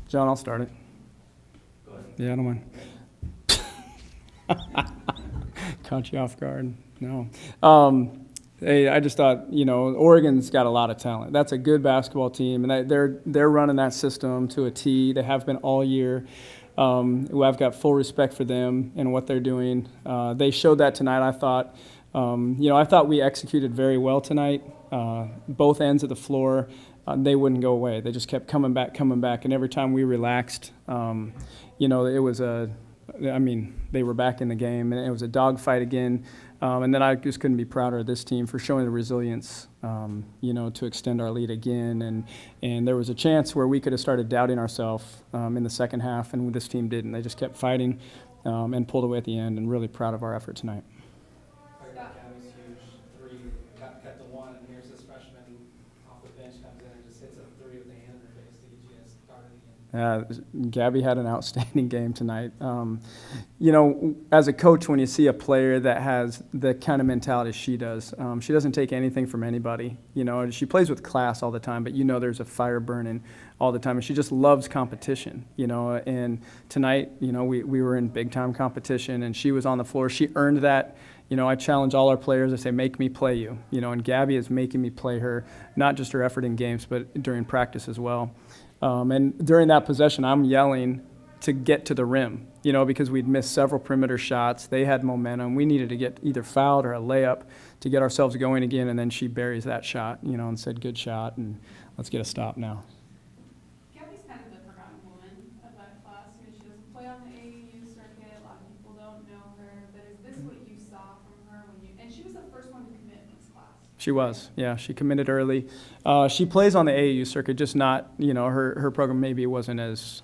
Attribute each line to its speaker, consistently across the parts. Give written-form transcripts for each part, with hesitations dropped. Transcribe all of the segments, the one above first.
Speaker 1: John, I'll start it.
Speaker 2: Go ahead.
Speaker 1: Yeah, I don't mind. Caught you off guard. No. Hey, I just thought, Oregon's got a lot of talent. That's a good basketball team, and they're running that system to a T. They have been all year. I've got full respect for them and what they're doing. They showed that tonight, I thought. I thought we executed very well tonight. Both ends of the floor, they wouldn't go away. They just kept coming back. And every time we relaxed, it was they were back in the game, and it was a dogfight again. And then I just couldn't be prouder of this team for showing the resilience, to extend our lead again. And there was a chance where we could have started doubting ourselves in the second half, and this team didn't. They just kept fighting and pulled away at the end, and really proud of our effort tonight.
Speaker 3: Gabby's huge three, cut the one, and here's this freshman off the bench comes in and just hits a three with the hand in her face to get you guys started again.
Speaker 1: Gabby had an outstanding game tonight. As a coach, when you see a player that has the kind of mentality she does, she doesn't take anything from anybody. She plays with class all the time, but there's a fire burning all the time, and she just loves competition. And tonight, we were in big time competition, and she was on the floor. She earned that. I challenge all our players. I say, make me play you. And Gabby is making me play her, not just her effort in games, but during practice as well. And during that possession, I'm yelling to get to the rim, because we'd missed several perimeter shots. They had momentum. We needed to get either fouled or a layup to get ourselves going again, and then she buries that shot, and said, good shot, and let's get a stop now.
Speaker 4: Gabby's kind of the forgotten woman of that class. She doesn't play on the AAU circuit. A lot of people don't know her, but is this what you saw from her and she was the first one to commit in this class?
Speaker 1: She was, yeah. She committed early. She plays on the AAU circuit, just not, her program maybe wasn't as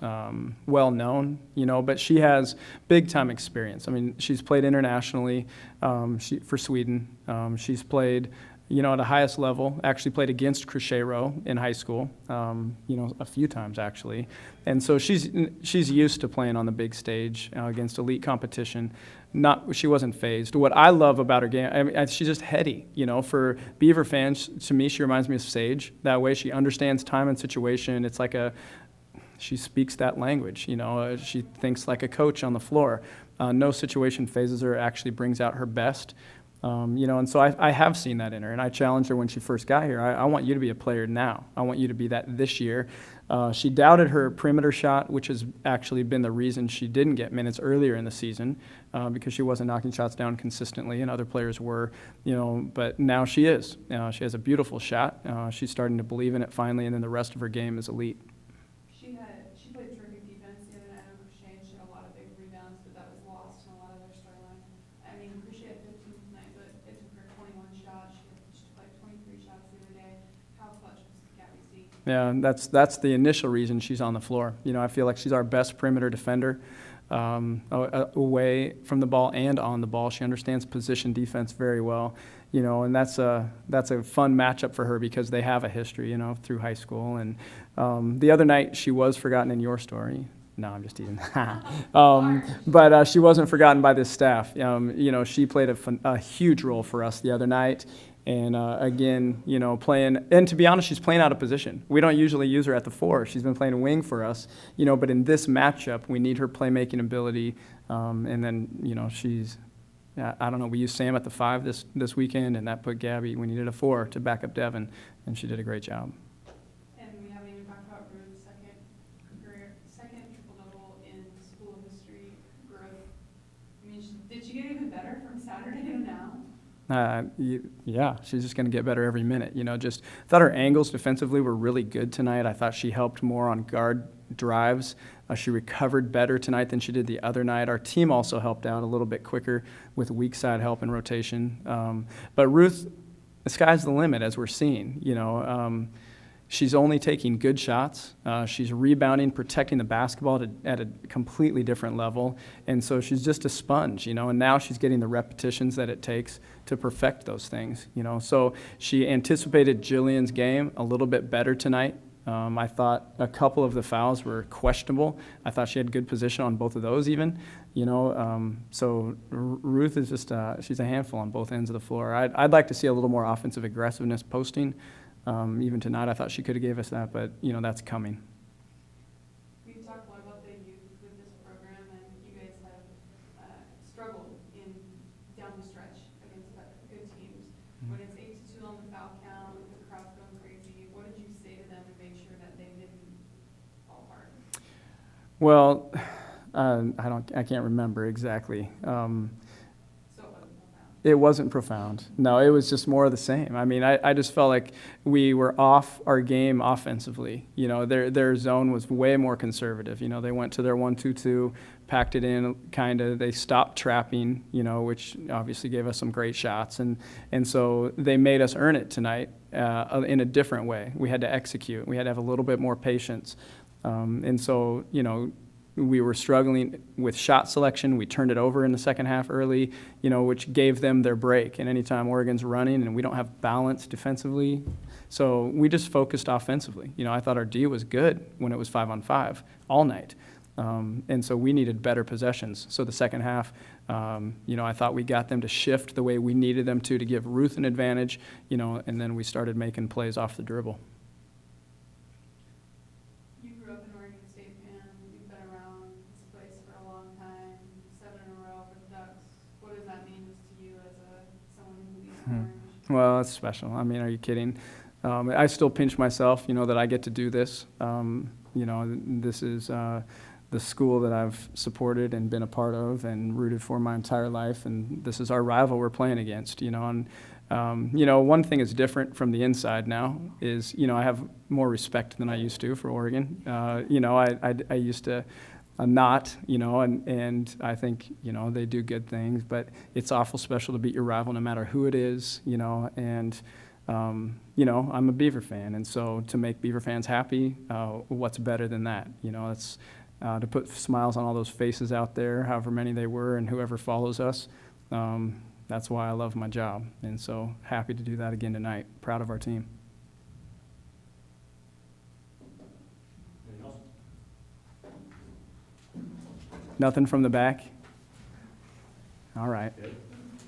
Speaker 1: well known, but she has big time experience. I mean, she's played internationally for Sweden. She's played, at the highest level, actually played against Cruzeiro in high school, a few times actually. And so she's used to playing on the big stage against elite competition. She wasn't phased. What I love about her game, she's just heady. For Beaver fans, to me, she reminds me of Sage. That way, she understands time and situation. It's like she speaks that language. She thinks like a coach on the floor. No situation phases her. Actually brings out her best. And so I have seen that in her, and I challenged her when she first got here. I want you to be a player now. I want you to be that this year. She doubted her perimeter shot, which has actually been the reason she didn't get minutes earlier in the season, because she wasn't knocking shots down consistently, and other players were, but now she is. She has a beautiful shot. She's starting to believe in it finally, and then the rest of her game is elite.
Speaker 4: She played terrific defense the other night on Crochet, and she had a lot of big rebounds, but that was lost in a lot of their storyline. I mean, Crochet had 15 tonight, but it took her 21 shots. She took like 23 shots the other day. How clutch was Gabby C?
Speaker 1: Yeah, and that's the initial reason she's on the floor. I feel like she's our best perimeter defender, away from the ball and on the ball. She understands position defense very well, and that's a fun matchup for her because they have a history, through high school. And the other night she was forgotten in your story. No, I'm just teasing. But she wasn't forgotten by this staff. She played a huge role for us the other night. And again, playing, and to be honest, she's playing out of position. We don't usually use her at the 4. She's been playing wing for us, but in this matchup, we need her playmaking ability. And then, she's, I don't know, we used Sam at the 5 this weekend, and that put Gabby, we needed a 4 to back up Devin, and she did a great job.
Speaker 4: And we haven't even talked about Ruth's second triple-double in school history growth. I mean, did she get even better from Saturday to now?
Speaker 1: Yeah, she's just going to get better every minute. Just thought her angles defensively were really good tonight. I thought she helped more on guard drives. She recovered better tonight than she did the other night. Our team also helped out a little bit quicker with weak side help and rotation. But Ruth, the sky's the limit, as we're seeing. She's only taking good shots. She's rebounding, protecting the basketball at a completely different level. And so she's just a sponge, and now she's getting the repetitions that it takes to perfect those things, So she anticipated Jillian's game a little bit better tonight. I thought a couple of the fouls were questionable. I thought she had good position on both of those even, So Ruth is just, she's a handful on both ends of the floor. I'd like to see a little more offensive aggressiveness posting. Even tonight, I thought she could have gave us that, but, that's coming.
Speaker 4: We talk more about the youth with this program, and you guys have struggled in down the stretch against good teams. When it's 8-2 on the foul count, with the crowd's going crazy, what did you say to them to make sure that they didn't fall apart?
Speaker 1: Well, I can't remember exactly.
Speaker 4: So it wasn't profound.
Speaker 1: It wasn't profound. No, it was just more of the same. I mean, I just felt like we were off our game offensively. You know, their zone was way more conservative. You know, they went to their 1-2-2, packed it in kind of. They stopped trapping, you know, which obviously gave us some great shots. And so they made us earn it tonight in a different way. We had to execute. We had to have a little bit more patience. And so, you know, we were struggling with shot selection. We turned it over in the second half early, you know, which gave them their break. And anytime Oregon's running and we don't have balance defensively, so we just focused offensively. You know, I thought our D was good when it was 5-on-5 all night. And so we needed better possessions. So the second half, you know, I thought we got them to shift the way we needed them to give Ruth an advantage, you know, and then we started making plays off the dribble. Well, it's special. I mean, are you kidding? I still pinch myself, you know, that I get to do this. You know, this is the school that I've supported and been a part of and rooted for my entire life, and this is our rival we're playing against, you know. And, you know, one thing is different from the inside now is, you know, I have more respect than I used to for Oregon. You know, I used to not, you know, and I think, you know, they do good things, but it's awful special to beat your rival no matter who it is, you know, and, you know, I'm a Beaver fan, and so to make Beaver fans happy, what's better than that? You know, it's to put smiles on all those faces out there, however many they were, and whoever follows us. That's why I love my job, and so happy to do that again tonight. Proud of our team. Nothing from the back? All right.
Speaker 2: Good.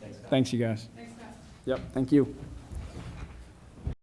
Speaker 2: Thanks, Scott.
Speaker 1: Thanks, you guys.
Speaker 4: Thanks, Scott.
Speaker 1: Yep, thank you.